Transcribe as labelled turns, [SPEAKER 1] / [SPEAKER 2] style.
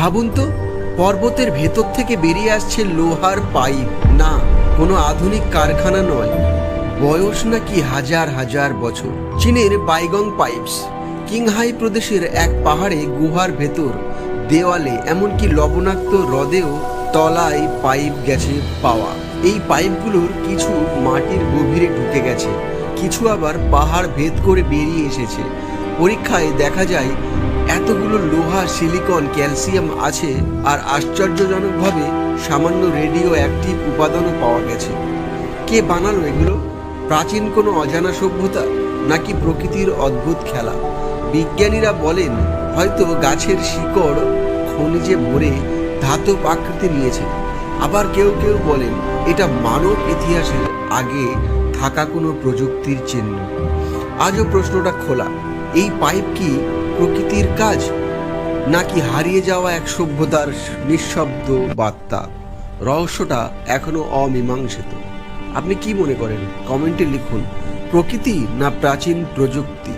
[SPEAKER 1] ভাবুন তো, পর্বতের ভেতর থেকে বেরিয়ে আসছে লোহার পাইপ। না, কোনো আধুনিক কারখানা নয়, বয়স নাকি হাজার হাজার বছর। চীনের বাইগং পাইপস, কিংহাই প্রদেশের এক পাহাড়ে গুহার ভেতর দেওয়ালে, এমনকি লবণাক্ত হ্রদেও তলায় পাইপ গেছে পাওয়া। এই পাইপগুলোর কিছু মাটির গভীরে ঢুকে গেছে, কিছু আবার পাহাড় ভেদ করে বেরিয়ে এসেছে। পরীক্ষায় দেখা যায় এতগুলো লোহা, সিলিকন, ক্যালসিয়াম আছে, আর আশ্চর্যজনকভাবে সামান্য রেডিও অ্যাক্টিভ উপাদানও পাওয়া গেছে। কে বানালো এগুলো? প্রাচীন কোনো অজানা সভ্যতা, নাকি প্রকৃতির অদ্ভুত খেলা? বিজ্ঞানীরা বলেন হয়তো গাছের শিকড় খনিজে ভরে ধাতব আকৃতি নিয়েছে। আবার কেউ কেউ বলেন এটা মানব ইতিহাসের আগে থাকা কোনো প্রযুক্তির চিহ্ন। আজও প্রশ্নটা খোলা, এই পাইপ কি প্রকৃতির কাজ, নাকি হারিয়ে যাওয়া এক সভ্যতার নিঃশব্দ বার্তা? রহস্যটা এখনো অমীমাংসিত। আপনি কি মনে করেন? কমেন্টে লিখুন। প্রকৃতি না প্রাচীন প্রযুক্তি?